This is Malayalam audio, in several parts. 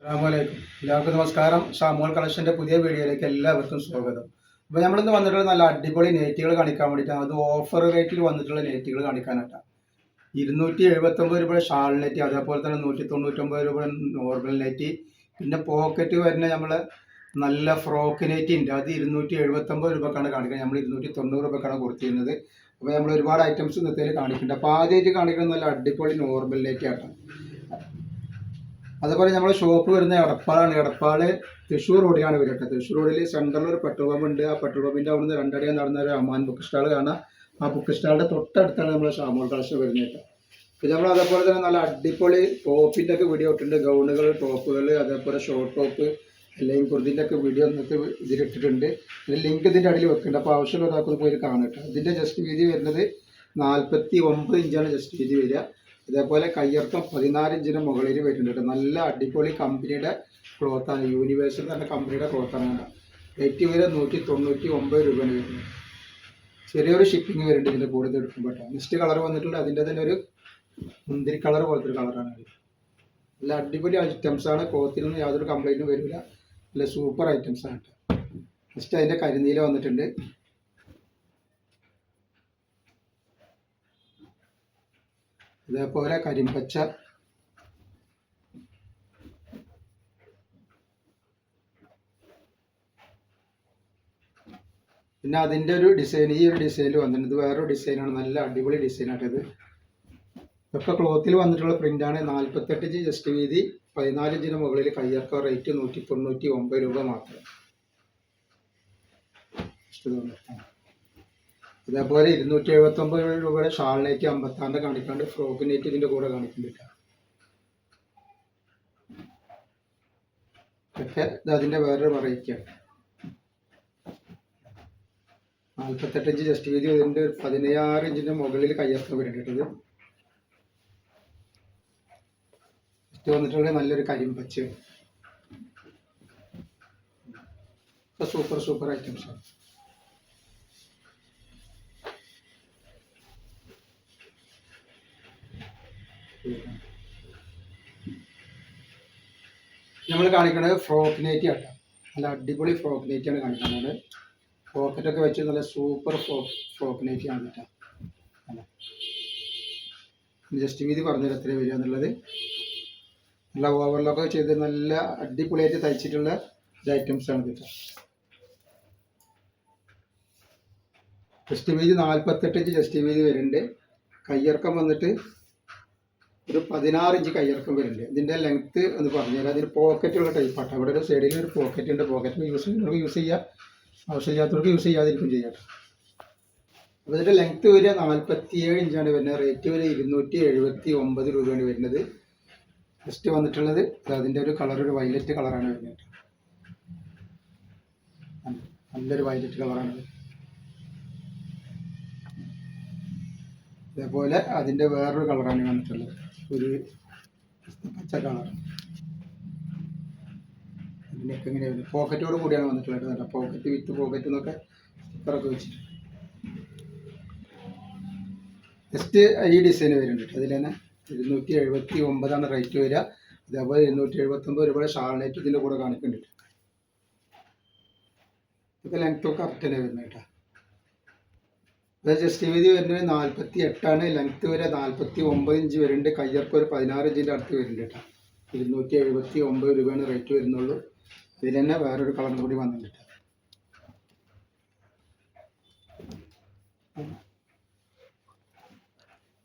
അസ്സലാമലൈക്കും. എല്ലാവർക്കും നമസ്കാരം. ഷാമോൾ കളക്ഷൻ്റെ പുതിയ വീഡിയോയിലേക്ക് എല്ലാവർക്കും സ്വാഗതം. അപ്പോൾ നമ്മളിന്ന് വന്നിട്ടുള്ള നല്ല അടിപൊളി നെറ്റുകൾ കാണിക്കാൻ വേണ്ടിയിട്ടാണ്. അത് ഓഫർ റേറ്റിൽ വന്നിട്ടുള്ള നെറ്റുകൾ കാണിക്കാനായിട്ടാണ്. 279 രൂപ ഷാൾ നെറ്റ്, അതേപോലെ തന്നെ 199 രൂപ നോർമൽ നെറ്റ്, പിന്നെ പോക്കറ്റ് വരുന്ന നമ്മൾ നല്ല ഫ്രോക്ക് നെറ്റ് ഉണ്ട്. അത് 279 രൂപക്കാണ് കാണിക്കുന്നത്. നമ്മൾ 290 രൂപക്കാണ് കൊടുത്തിരുന്നത്. അപ്പോൾ നമ്മൾ ഒരുപാട് ഐറ്റംസ് ഇന്നത്തേൽ കാണിക്കുന്നുണ്ട്. അപ്പോൾ ആദ്യമായിട്ട് കാണിക്കുന്നത് നല്ല അടിപൊളി നോർമൽ നെറ്റ് ആണ്. അതുപോലെ നമ്മുടെ ഷോപ്പ് വരുന്ന എടപ്പാളാണ്. എടപ്പാൾ തൃശ്ശൂർ റോഡിലാണ് വരിക. തൃശ്ശൂർ റോഡിൽ സെൻട്രലിൽ ഒരു പെട്രോൾ പമ്പ് ഉണ്ട്. ആ പെട്രോൾ പമ്പിൻ്റെ അവിടുന്ന് രണ്ടടിയാൻ നടന്ന ഒരു അമാൻ ബുക്ക് സ്റ്റാൾ കാണാം. ആ ബുക്ക് സ്റ്റാളിൻ്റെ തൊട്ടടുത്താണ് നമ്മുടെ ഷാമോൾ കളക്ഷൻ വരുന്നത്. പിന്നെ നമ്മൾ അതേപോലെ തന്നെ നല്ല അടിപൊളി ടോപ്പിൻ്റെ ഒക്കെ വീഡിയോ ഇട്ടിട്ടുണ്ട്. ഗൗണുകൾ, ടോപ്പുകൾ, അതേപോലെ ഷോർട്ട് ടോപ്പ്, അല്ലെങ്കിൽ കുർത്തിൻ്റെ ഒക്കെ വീഡിയോ ഇന്നത്തെ ഇതിലിട്ടിട്ടുണ്ട്. ലിങ്ക് ഇതിൻ്റെ അടിയിൽ വെക്കുന്നുണ്ട്. അപ്പോൾ ആവശ്യമുള്ള ഒരാൾക്ക് പോയി കാണട്ടെ. ഇതിൻ്റെ ജസ്റ്റ് വീതി വരുന്നത് 49 ഇഞ്ചാണ് ജസ്റ്റ് വീതി വരിക. ഇതേപോലെ കയ്യിറക്കം 14 ഇഞ്ചിന് മുകളിൽ വരുന്നുണ്ട്. നല്ല അടിപൊളി കമ്പനിയുടെ ക്ലോത്താണ്. യൂണിവേഴ്സൽ തന്നെ കമ്പനിയുടെ ക്ലോത്താണ്. റേറ്റ് വരെ 199 രൂപയാണ് വരുന്നത്. ചെറിയൊരു ഷിപ്പിംഗ് വരുന്നുണ്ട് ഇതിൻ്റെ കൂടുതൽ എടുക്കുമ്പോൾ. നെക്സ്റ്റ് കളർ വന്നിട്ടുണ്ട്. അതിൻ്റെ തന്നെ ഒരു മുന്തിരി കളർ പോലത്തെ ഒരു കളറാണ്. നല്ല അടിപൊളി ഐറ്റംസാണ്. ക്ലോത്തിനൊന്നും യാതൊരു കംപ്ലൈൻറ്റും വരില്ല. നല്ല സൂപ്പർ ഐറ്റംസാണ്. നെക്സ്റ്റ് അതിൻ്റെ കരിനീല വന്നിട്ടുണ്ട്. അതേപോലെ കരിമ്പച്ച, പിന്നെ അതിൻ്റെ ഒരു ഡിസൈൻ, ഈ ഒരു ഡിസൈനിൽ വന്നിട്ടുണ്ട്. ഇത് വേറൊരു ഡിസൈനാണ്. നല്ല അടിപൊളി ഡിസൈനാണ് ഇത്. ഇതൊക്കെ ക്ലോത്തിൽ വന്നിട്ടുള്ള പ്രിൻ്റാണ്. 48 ഇഞ്ച് ജസ്റ്റ് വീതി, 14 ഇഞ്ചിന് മുകളിൽ കയ്യിറക്കം. റേറ്റ് 199 രൂപ മാത്രം. അതേപോലെ 279 രൂപയുടെ ഷാൾ നെറ്റ് 56 കാണിക്കാണ്ട്, ഫ്രോക്ക് നെറ്റ് ഇതിൻ്റെ കൂടെ കാണിക്കുന്നുണ്ട്. ഒക്കെ അതിൻ്റെ വേറൊരു വെറൈറ്റിയാണ്. 48 ഇഞ്ച് ജസ്റ്റ് വീതി ഇതിൻ്റെ 16 ഇഞ്ചിൻ്റെ മുകളിൽ കയ്യിറക്കം വരുന്നുണ്ട്. ജസ്റ്റ് വന്നിട്ടുള്ള നല്ലൊരു കരിമ്പച്ച. സൂപ്പർ ഐറ്റംസാണ്. നമ്മൾ കാണിക്കുന്നത് ഫ്രോക്ക് നെറ്റ് ആണ്. നല്ല അടിപൊളി ഫ്രോക്ക് നെറ്റാണ് കാണിക്കുന്നത്. പോക്കറ്റൊക്കെ വെച്ച് നല്ല സൂപ്പർ ഫ്രോക്ക് നെറ്റ് കാണിക്കാം. ജസ്റ്റ് വീതി പറഞ്ഞാൽ എത്ര വരിക എന്നുള്ളത്. നല്ല ഓവർലോക്ക് ചെയ്ത് നല്ല അടിപൊളിയായിട്ട് തയ്ച്ചിട്ടുള്ള ഐറ്റംസാണ് ഇത്. ജസ്റ്റ് വീതി 48 ഇഞ്ച് ജസ്റ്റ് വീതി വരുന്നുണ്ട്. കയ്യിറക്കം വന്നിട്ട് ഒരു 16 ഇഞ്ച് കയ്യിറക്കം വരുന്നുണ്ട്. ഇതിൻ്റെ ലെങ്ത്ത് എന്ന് പറഞ്ഞുതരാം. അതിന് പോക്കറ്റുള്ള ടൈപ്പാണ്. അവിടെ ഒരു സൈഡിൽ ഒരു പോക്കറ്റ് ഉണ്ട്. പോക്കറ്റ് യൂസ് ചെയ്യുന്നവർക്ക് യൂസ് ചെയ്യാം, ആവശ്യമില്ലാത്തവർക്ക് യൂസ് ചെയ്യാതിരിക്കും ചെയ്യാം. അപ്പോൾ ഇതിൻ്റെ ലെങ്ത്ത് വരിക 47 ഇഞ്ചാണ് വരുന്നത്. റേറ്റ് വരെ 279 രൂപയാണ് വരുന്നത്. ജസ്റ്റ് വന്നിട്ടുള്ളത് അതിൻ്റെ ഒരു കളർ, ഒരു വയലറ്റ് കളറാണ് വരുന്നത്. നല്ലൊരു വയലറ്റ് കളറാണ്. അതേപോലെ അതിൻ്റെ വേറൊരു കളറാണ് വന്നിട്ടുള്ളത്, ഒരു പച്ച കളർ. അതിൻ്റെയൊക്കെ ഇങ്ങനെ വരുന്നത് പോക്കറ്റോട് കൂടിയാണ് വന്നിട്ടുള്ളത്. നല്ല പോക്കറ്റ് വിത്ത് പോക്കറ്റ് എന്നൊക്കെ സ്റ്റിക്കറൊക്കെ വെച്ചിട്ട് ജസ്റ്റ് ഈ ഡിസൈൻ വരുന്നുണ്ട്. അതിൽ തന്നെ 279 റേറ്റ് വരിക. അതേപോലെ 279 രൂപയുടെ ഷാൾ നെറ്റ് ഇതിൻ്റെ കൂടെ കാണിക്കുന്നുണ്ട്. ഇതൊക്കെ ലെങ്ത്തൊക്കെ കറക്റ്റ് തന്നെ വരുന്നത് കേട്ടോ. അത് ജസ്റ്റ് വീതി വരുന്നത് 48ആണ്. ലെങ്ത്ത് വരെ 49 ഇഞ്ച് വരുന്നുണ്ട്. കയ്യിറക്കം ഒരു 16 ഇഞ്ചിൻ്റെ അടുത്ത് വരുന്നുണ്ട് കേട്ടോ. 279 രൂപയാണ് റേറ്റ് വരുന്നുള്ളൂ. ഇതിൽ തന്നെ വേറൊരു കളർ കൂടി വന്നിട്ടുണ്ട്.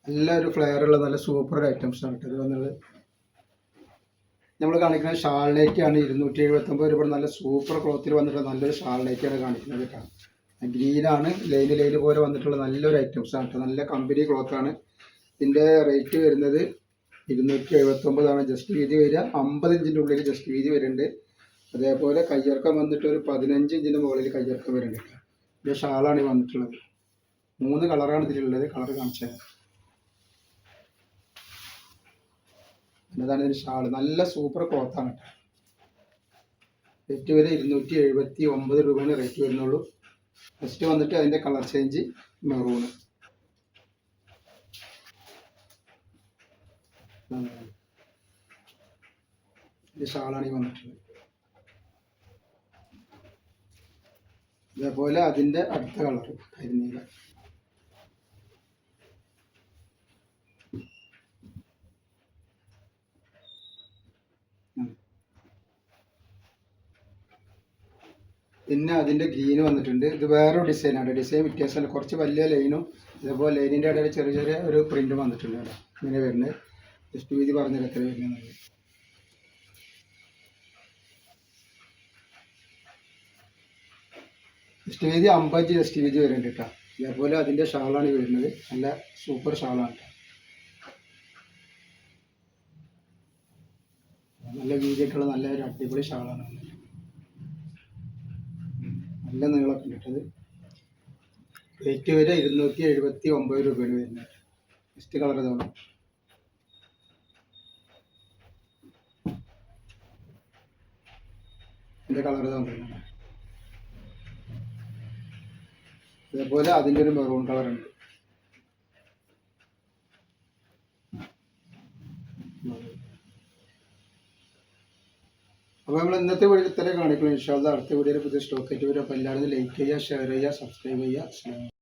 നല്ലൊരു ഫ്ലെയറുള്ള നല്ല സൂപ്പർ ഐറ്റംസാണ് കേട്ടോ ഇത് വന്നത്. നമ്മൾ കാണിക്കുന്നത് ഷാൾ നെറ്റാണ്. 279 രൂപ നല്ല സൂപ്പർ ക്ലോത്തിൽ വന്നിട്ടുള്ള നല്ലൊരു ഷാൾ നെറ്റാണ് കാണിക്കുന്നത് കേട്ടോ. ഗ്രീനാണ്, ലൈന് പോലെ വന്നിട്ടുള്ള നല്ലൊരു ഐറ്റംസാണ് കേട്ടോ. നല്ല കമ്പനി ക്ലോത്താണ്. ഇതിൻ്റെ റേറ്റ് വരുന്നത് 279 ജസ്റ്റ് വീതി വരിക. 50 ഇഞ്ചിൻ്റെ ഉള്ളിൽ ജസ്റ്റ് വീതി വരുന്നുണ്ട്. അതേപോലെ കയ്യിറക്കം വന്നിട്ട് ഒരു 15 ഇഞ്ചിൻ്റെ മുകളിൽ കയ്യിറക്കം വരുന്നുണ്ട് കേട്ടോ. ഇതിൻ്റെ ഷാളാണ് വന്നിട്ടുള്ളത്. 3 കളറാണ് ഇതിലുള്ളത്. കളർ കാണിച്ചത് എന്നതാണ് ഇതിൻ്റെ ഷാള്. നല്ല സൂപ്പർ ക്ലോത്താണ് കേട്ടോ. റേറ്റ് വരെ 279 രൂപയാണ് റേറ്റ് വരുന്നുള്ളൂ. നെക്സ്റ്റ് വന്നിട്ട് അതിൻ്റെ കളർ ചേഞ്ച് മെറൂണ്. ഇത് ഷാളാണ് ഈ വന്നിട്ടുള്ളത്. ഇതേപോലെ അതിൻ്റെ അടുത്ത കളർ കരിനീല. പിന്നെ അതിൻ്റെ ഗ്രീന് വന്നിട്ടുണ്ട്. ഇത് വേറൊരു ഡിസൈനാണ്. ഡിസൈൻ വ്യത്യാസമല്ല, കുറച്ച് വലിയ ലൈനും ഇതേപോലെ ലൈനിൻ്റെ ഇടയിൽ ചെറിയ ചെറിയ ഒരു പ്രിൻറ്റും വന്നിട്ടുണ്ട്. അവിടെ ഇങ്ങനെ വരുന്നത് ജസ്റ്റ് വീതി പറഞ്ഞത് എത്ര വരുന്നത്. ജസ്റ്റ് വീതി 50 ജസ്റ്റ് വീതി വരുന്നുണ്ട് കേട്ടോ. ഇതേപോലെ അതിൻ്റെ ഷാളാണ് വരുന്നത്. നല്ല സൂപ്പർ ഷാളാണ് കേട്ടോ. നല്ല വീതിയൊക്കെയുള്ള നല്ല ഒരു അടിപൊളി ഷാളാണ്. നല്ല നീളമൊക്കെ ഇട്ടത്. റേറ്റ് വരെ 279 രൂപയാണ് വരുന്നത്. നെക്സ്റ്റ് കളർ ഇതാണ്. ഇതിൻ്റെ കളർ ഇതാണ്. അതേപോലെ അതിൻ്റെ ഒരു മെറൂൺ കളറുണ്ട്. അപ്പോൾ നമ്മൾ ഇന്നത്തെ വീഡിയോ ഇത്രയും കാണിക്കണം. ഇൻഷാ അല്ലാഹ് അടുത്ത വീഡിയോയിൽ പുതിയ സ്റ്റോക്ക് ആയിട്ട് വരും. അപ്പോൾ എല്ലാവരും ലൈക്ക് ചെയ്യുക, ഷെയർ ചെയ്യുക, സബ്സ്ക്രൈബ് ചെയ്യുക.